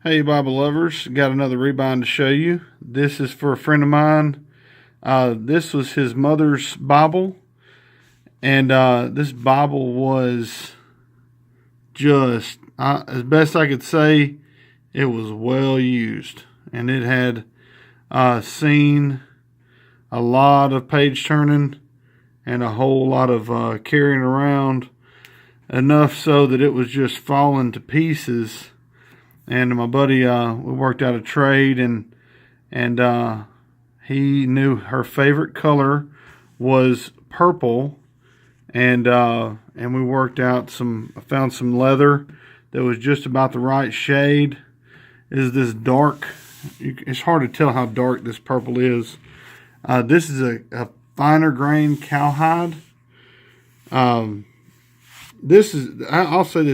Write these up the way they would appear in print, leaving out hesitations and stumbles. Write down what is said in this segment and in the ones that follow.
Hey Bible lovers, got another Rebind to show you. This is for a friend of mine. This was his mother's Bible, and this Bible was just, as best I could say, it was well used. And it had seen a lot of page turning and a whole lot of carrying around, enough so that it was just falling to pieces. And my buddy, we worked out a trade, and he knew her favorite color was purple, and we worked out I found some leather that was just about the right shade. It is this dark, it's hard to tell how dark this purple is. This is a finer grain cowhide. I'll say this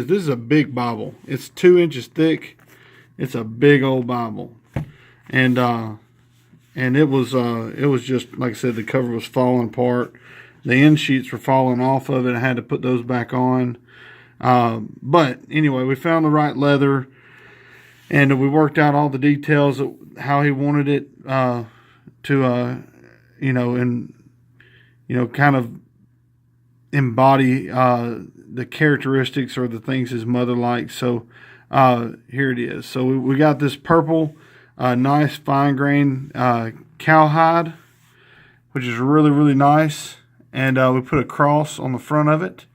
is a big Bible. It's 2 inches thick. It's a big old Bible, and it was just, like I said, the cover was falling apart. The end sheets were falling off of it. I had to put those back on. But anyway, we found the right leather, and we worked out all the details of how he wanted it to kind of embody the characteristics or the things his mother liked. So here it is. So we got this purple, nice fine grain cowhide, which is really, really nice. And we put a cross on the front of it,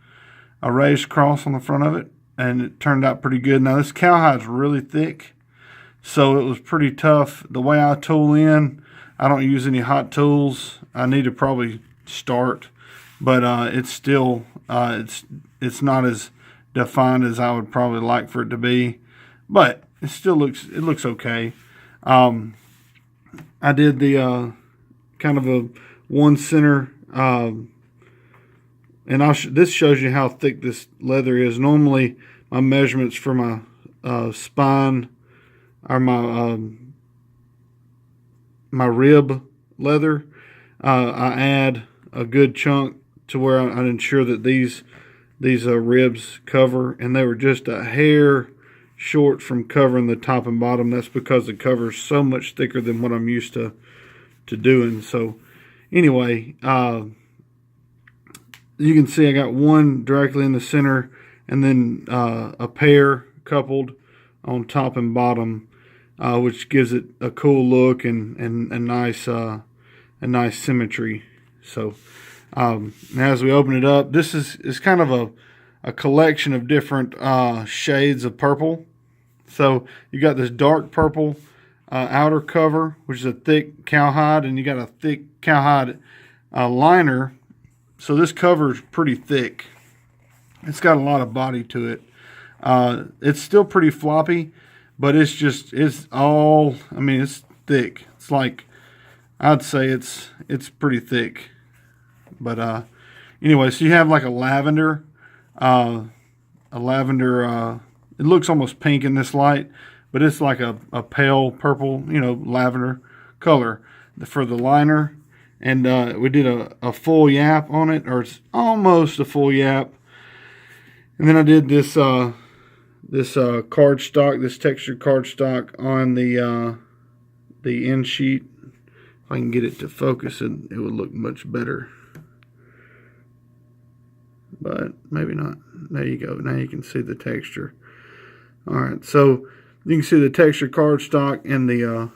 a raised cross on the front of it, and it turned out pretty good. Now this cowhide's really thick, so it was pretty tough. The way I tool in, I don't use any hot tools. I need to probably start, but it's still it's not as defined as I would probably like for it to be, but it still looks okay. I did the kind of a one center, and this shows you how thick this leather is. Normally my measurements for my spine are my rib leather. I add a good chunk to where I ensure that these ribs cover, and they were just a hair short from covering the top and bottom. That's because the cover is so much thicker than what I'm used to doing. So anyway, you can see I got one directly in the center, and then a pair coupled on top and bottom, which gives it a cool look and a nice symmetry. So as we open it up, this is kind of a collection of different shades of purple. So you got this dark purple outer cover, which is a thick cowhide, and you got a thick cowhide liner. So this cover is pretty thick. It's got a lot of body to it. It's still pretty floppy, but it's thick. It's like, I'd say it's pretty thick. But anyway, so you have like a lavender, it looks almost pink in this light, but it's like a pale purple, lavender color for the liner. And we did a full yap on it, or it's almost a full yap. And then I did this cardstock, this textured cardstock on the end sheet. If I can get it to focus, it would look much better. But maybe not. There you go. Now you can see the texture. All right, so you can see the texture cardstock and the.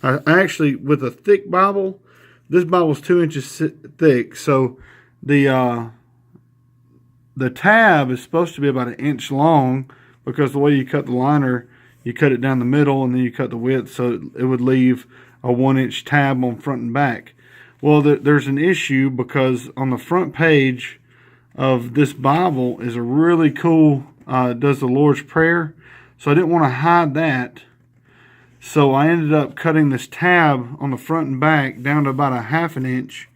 I actually, with a thick Bible, this Bible's 2 inches thick, so the tab is supposed to be about 1 inch long, because the way you cut the liner, you cut it down the middle and then you cut the width, so it would leave a 1 inch tab on front and back. Well, there's an issue, because on the front page of this Bible is a really cool, does the Lord's Prayer. So I didn't want to hide that. So I ended up cutting this tab on the front and back down to about 1/2 inch,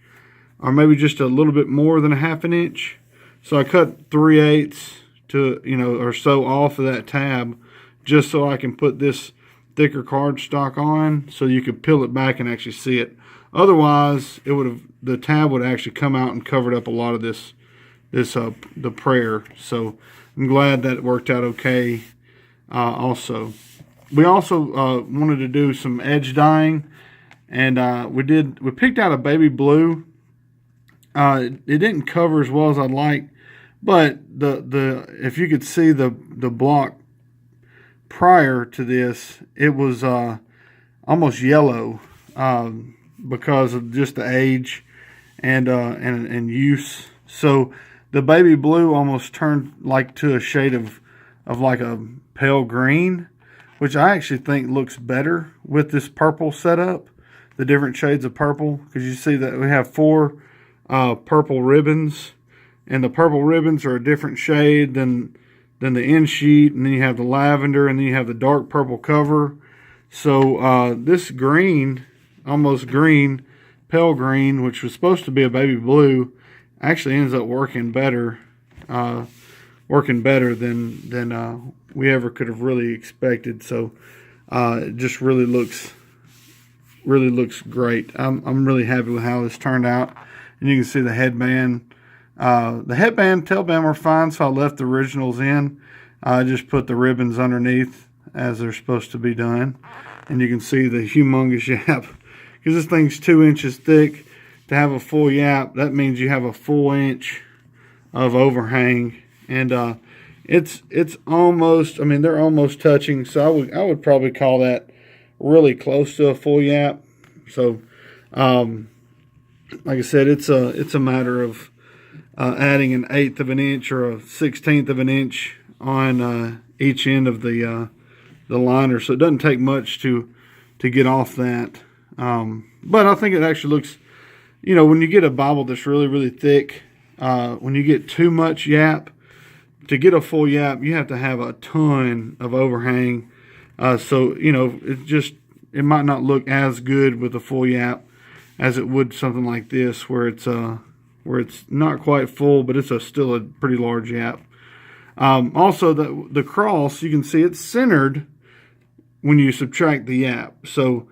or maybe just a little bit more than 1/2 inch. So I cut 3/8 to, or so off of that tab, just so I can put this thicker cardstock on, so you could peel it back and actually see it. Otherwise, the tab would actually come out and covered up a lot of the prayer. So I'm glad that it worked out okay also. we also wanted to do some edge dyeing, and we picked out a baby blue. It didn't cover as well as I'd like, but if you could see the block prior to this, it was almost yellow because of just the age and use. So the baby blue almost turned like to a shade of like a pale green, which I actually think looks better with this purple setup, the different shades of purple, because you see that we have 4 purple ribbons, and the purple ribbons are a different shade than the end sheet, and then you have the lavender, and then you have the dark purple cover. So this green, almost green, pale green, which was supposed to be a baby blue, actually ends up working better than we ever could have really expected. So it just really looks great. I'm really happy with how this turned out. And you can see the headband. The headband, tailband were fine, so I left the originals in. I just put the ribbons underneath as they're supposed to be done. And you can see the humongous yap. Because this thing's 2 inches thick. To have a full yap, that means you have a full inch of overhang. And it's almost, I mean, they're almost touching. So I would probably call that really close to a full yap. So, like I said, it's a matter of adding an 1/8 of an inch or a 1/16 of an inch on each end of the liner. So it doesn't take much to get off that. But I think it actually looks, when you get a Bible that's really, really thick, when you get too much yap, to get a full yap, you have to have a ton of overhang. So, it might not look as good with a full yap as it would something like this, where it's not quite full, but it's still a pretty large yap. Also, the cross, you can see it's centered when you subtract the yap. So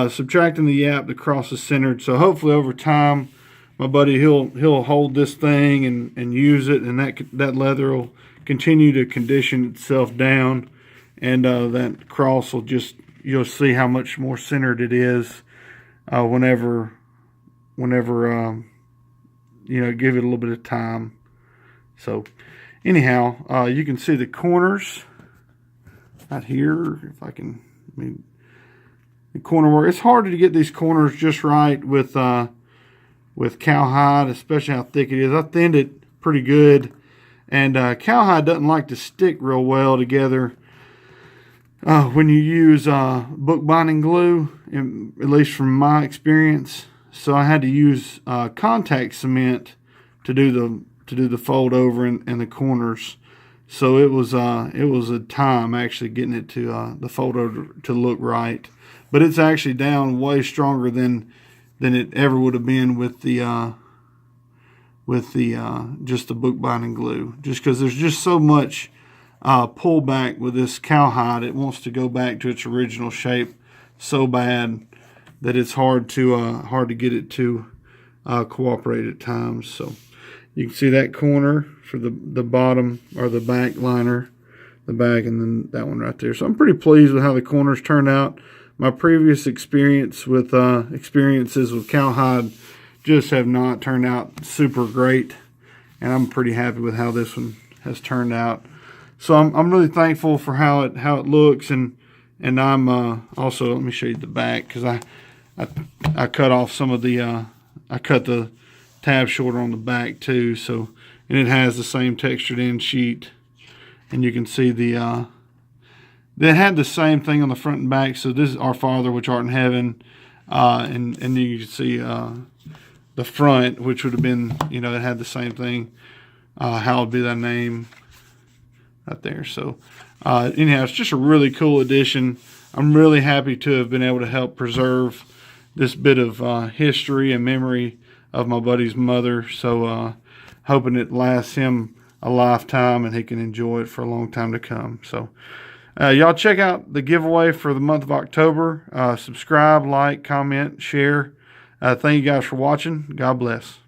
subtracting the yap, the cross is centered. So hopefully over time, my buddy, he'll hold this thing and use it, and that leather will continue to condition itself down, and that cross will you'll see how much more centered it is whenever give it a little bit of time. So anyhow, you can see the corners right here. If I can, the corner work. It's hard to get these corners just right with cowhide, especially how thick it is. I thinned it pretty good, and cowhide doesn't like to stick real well together when you use bookbinding glue, at least from my experience. So I had to use contact cement to do the fold over and the corners. So it was a time actually getting it to the fold over to look right. But it's actually down way stronger than it ever would have been with the just the bookbinding glue. Just because there's just so much pullback with this cowhide, it wants to go back to its original shape so bad that it's hard to get it to cooperate at times. So you can see that corner for the bottom or the back liner, the back, and then that one right there. So I'm pretty pleased with how the corners turned out. My previous experiences with cowhide just have not turned out super great, and I'm pretty happy with how this one has turned out. So I'm really thankful for how it looks, and I'm also, let me show you the back, because I cut off some of the I cut the tab shorter on the back too. So, and it has the same textured end sheet, and you can see they had the same thing on the front and back. So this is Our Father which art in heaven, and you can see the front, which would have been, it had the same thing. Hallowed be thy name right there. So anyhow, it's just a really cool addition. I'm really happy to have been able to help preserve this bit of history and memory of my buddy's mother. So hoping it lasts him a lifetime and he can enjoy it for a long time to come. So y'all check out the giveaway for the month of October. Subscribe, like, comment, share. Thank you guys for watching. God bless.